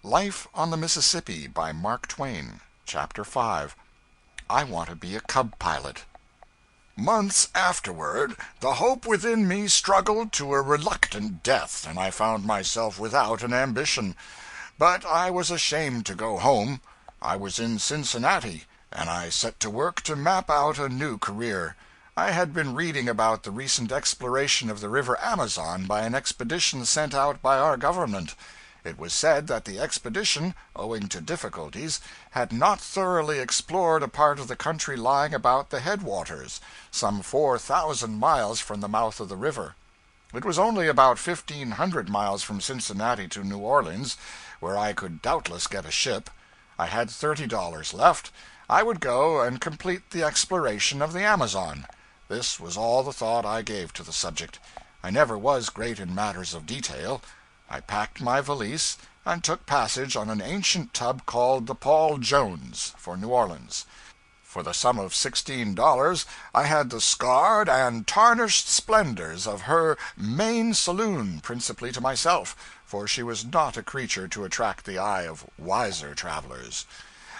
Life on the Mississippi by Mark Twain. Chapter 5. I Want to Be a Cub-Pilot. Months afterward, the hope within me struggled to a reluctant death, and I found myself without an ambition. But I was ashamed to go home. I was in Cincinnati, and I set to work to map out a new career. I had been reading about the recent exploration of the river Amazon by an expedition sent out by our government. It was said that the expedition, owing to difficulties, had not thoroughly explored a part of the country lying about the headwaters, some 4,000 miles from the mouth of the river. It was only about 1,500 miles from Cincinnati to New Orleans, where I could doubtless get a ship. I had $30 left. I would go and complete the exploration of the Amazon. This was all the thought I gave to the subject. I never was great in matters of detail. I packed my valise and took passage on an ancient tub called the Paul Jones for New Orleans. For the sum of $16, I had the scarred and tarnished splendors of her main saloon principally to myself, for she was not a creature to attract the eye of wiser travelers.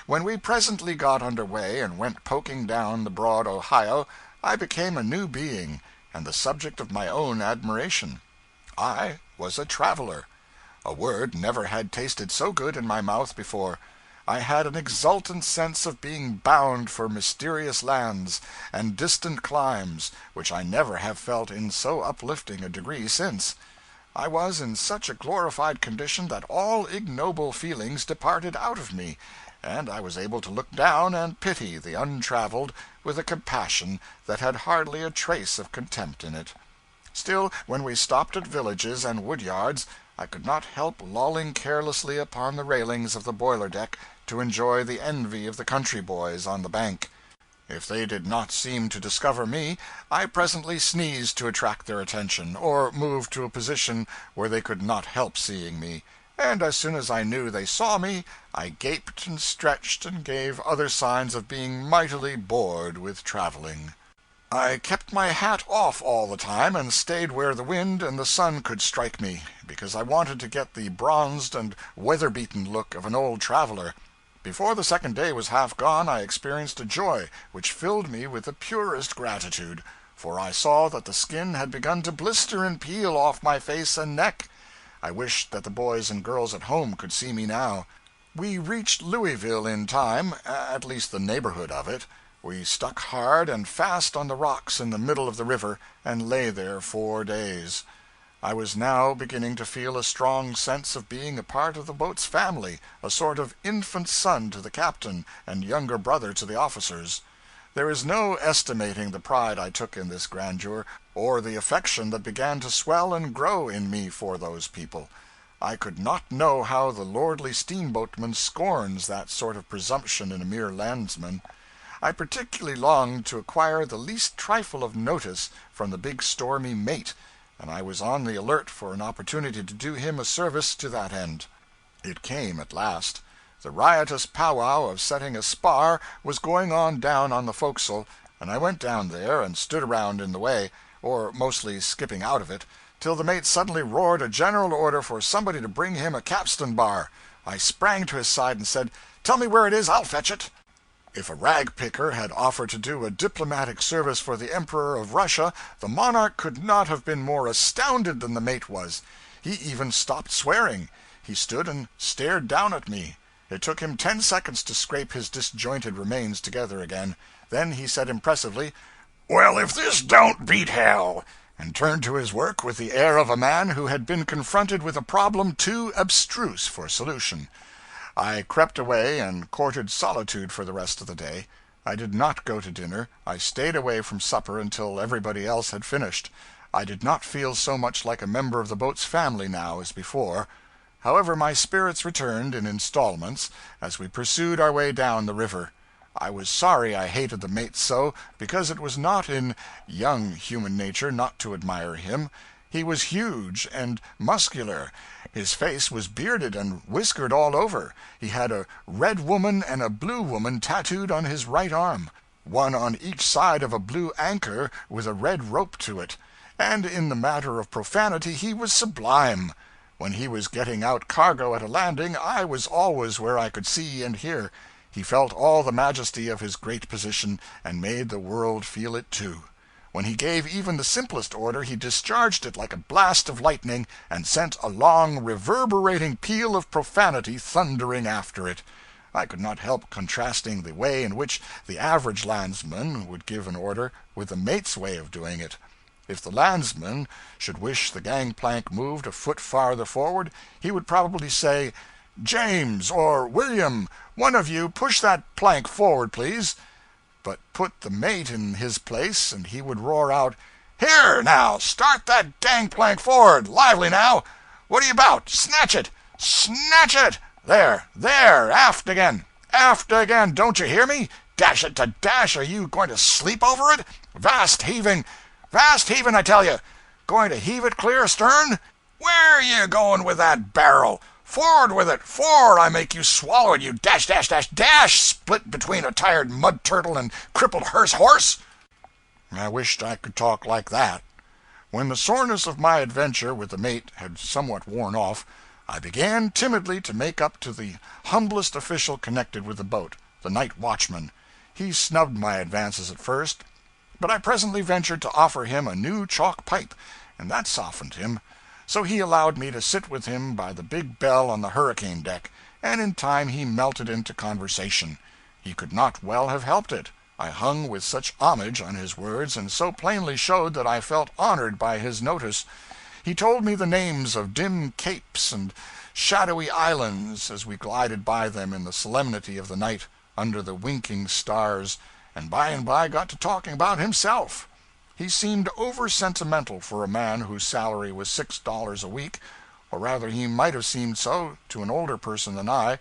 When we presently got under way and went poking down the broad Ohio, I became a new being, and the subject of my own admiration. I was a traveler. A word never had tasted so good in my mouth before. I had an exultant sense of being bound for mysterious lands and distant climes, which I never have felt in so uplifting a degree since. I was in such a glorified condition that all ignoble feelings departed out of me, and I was able to look down and pity the untraveled with a compassion that had hardly a trace of contempt in it. Still, when we stopped at villages and wood yards, I could not help lolling carelessly upon the railings of the boiler deck to enjoy the envy of the country boys on the bank. If they did not seem to discover me, I presently sneezed to attract their attention, or moved to a position where they could not help seeing me, and as soon as I knew they saw me, I gaped and stretched and gave other signs of being mightily bored with traveling. I kept my hat off all the time, and stayed where the wind and the sun could strike me, because I wanted to get the bronzed and weather-beaten look of an old traveler. Before the second day was half gone, I experienced a joy which filled me with the purest gratitude, for I saw that the skin had begun to blister and peel off my face and neck. I wished that the boys and girls at home could see me now. We reached Louisville in time, at least the neighborhood of it. We stuck hard and fast on the rocks in the middle of the river, and lay there 4 days. I was now beginning to feel a strong sense of being a part of the boat's family, a sort of infant son to the captain and younger brother to the officers. There is no estimating the pride I took in this grandeur, or the affection that began to swell and grow in me for those people. I could not know how the lordly steamboatman scorns that sort of presumption in a mere landsman. I particularly longed to acquire the least trifle of notice from the big stormy mate, and I was on the alert for an opportunity to do him a service to that end. It came at last. The riotous powwow of setting a spar was going on down on the forecastle, and I went down there and stood around in the way, or mostly skipping out of it, till the mate suddenly roared a general order for somebody to bring him a capstan bar. I sprang to his side and said, "Tell me where it is, I'll fetch it." If a rag picker had offered to do a diplomatic service for the Emperor of Russia, the monarch could not have been more astounded than the mate was. He even stopped swearing. He stood and stared down at me. It took him 10 seconds to scrape his disjointed remains together again. Then he said impressively, "Well, if this don't beat hell!" and turned to his work with the air of a man who had been confronted with a problem too abstruse for solution. I crept away and courted solitude for the rest of the day. I did not go to dinner. I stayed away from supper until everybody else had finished. I did not feel so much like a member of the boat's family now as before. However, my spirits returned in installments as we pursued our way down the river. I was sorry I hated the mate so, because it was not in young human nature not to admire him. He was huge and muscular. His face was bearded and whiskered all over. He had a red woman and a blue woman tattooed on his right arm, one on each side of a blue anchor with a red rope to it. And in the matter of profanity he was sublime. When he was getting out cargo at a landing, I was always where I could see and hear. He felt all the majesty of his great position, and made the world feel it too. When he gave even the simplest order, he discharged it like a blast of lightning, and sent a long, reverberating peal of profanity thundering after it. I could not help contrasting the way in which the average landsman would give an order with the mate's way of doing it. If the landsman should wish the gangplank moved a foot farther forward, he would probably say, "James, or William, one of you push that plank forward, please." But put the mate in his place, and he would roar out, "Here, now, start that gangplank forward! Lively, now! What are you about? Snatch it! Snatch it! There, aft again! Aft again! Don't you hear me? Dash it to dash! Are you going to sleep over it? Vast heaving, I tell you! Going to heave it clear astern? Where are you going with that barrel? Forward with it! Forward, I make you swallow it, you dash, dash, dash, dash! Split between a tired mud turtle and crippled hearse horse!" I wished I could talk like that. When the soreness of my adventure with the mate had somewhat worn off, I began timidly to make up to the humblest official connected with the boat, the night watchman. He snubbed my advances at first, but I presently ventured to offer him a new chalk pipe, and that softened him. So he allowed me to sit with him by the big bell on the hurricane deck, and in time he melted into conversation. He could not well have helped it. I hung with such homage on his words, and so plainly showed that I felt honored by his notice. He told me the names of dim capes and shadowy islands as we glided by them in the solemnity of the night, under the winking stars, and by got to talking about himself. He seemed over-sentimental for a man whose salary was $6 a week, or rather he might have seemed so to an older person than I,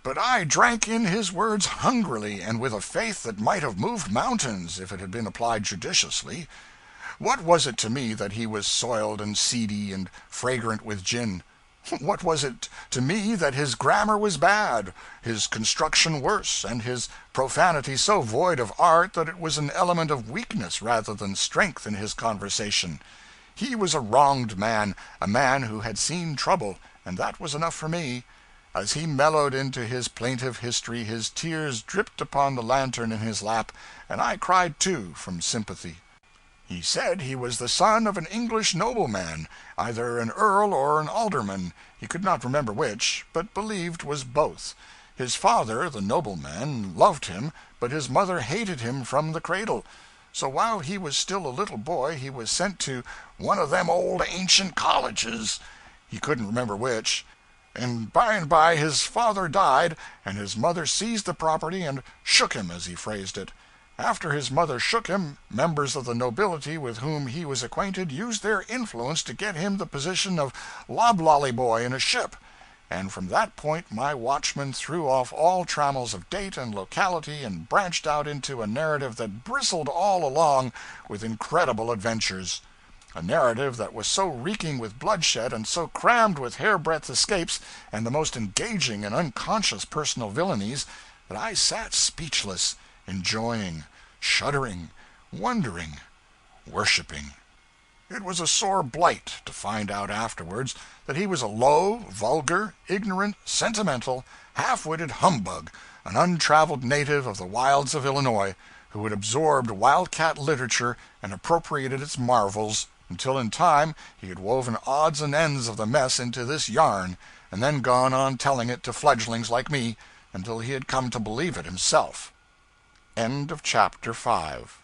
but I drank in his words hungrily and with a faith that might have moved mountains if it had been applied judiciously. What was it to me that he was soiled and seedy and fragrant with gin? What was it to me that his grammar was bad, his construction worse, and his profanity so void of art that it was an element of weakness rather than strength in his conversation? He was a wronged man, a man who had seen trouble, and that was enough for me. As he mellowed into his plaintive history, his tears dripped upon the lantern in his lap, and I cried too, from sympathy. He said he was the son of an English nobleman, either an earl or an alderman, he could not remember which, but believed was both. His father, the nobleman, loved him, but his mother hated him from the cradle. So while he was still a little boy he was sent to one of them old ancient colleges, he couldn't remember which, and by his father died, and his mother seized the property and shook him, as he phrased it. After his mother shook him, members of the nobility with whom he was acquainted used their influence to get him the position of loblolly boy in a ship, and from that point my watchman threw off all trammels of date and locality and branched out into a narrative that bristled all along with incredible adventures. A narrative that was so reeking with bloodshed and so crammed with hairbreadth escapes and the most engaging and unconscious personal villainies that I sat speechless, enjoying, shuddering, wondering, worshiping. It was a sore blight to find out afterwards that he was a low, vulgar, ignorant, sentimental, half-witted humbug, an untraveled native of the wilds of Illinois, who had absorbed wildcat literature and appropriated its marvels, until in time he had woven odds and ends of the mess into this yarn, and then gone on telling it to fledglings like me until he had come to believe it himself. End of chapter 5.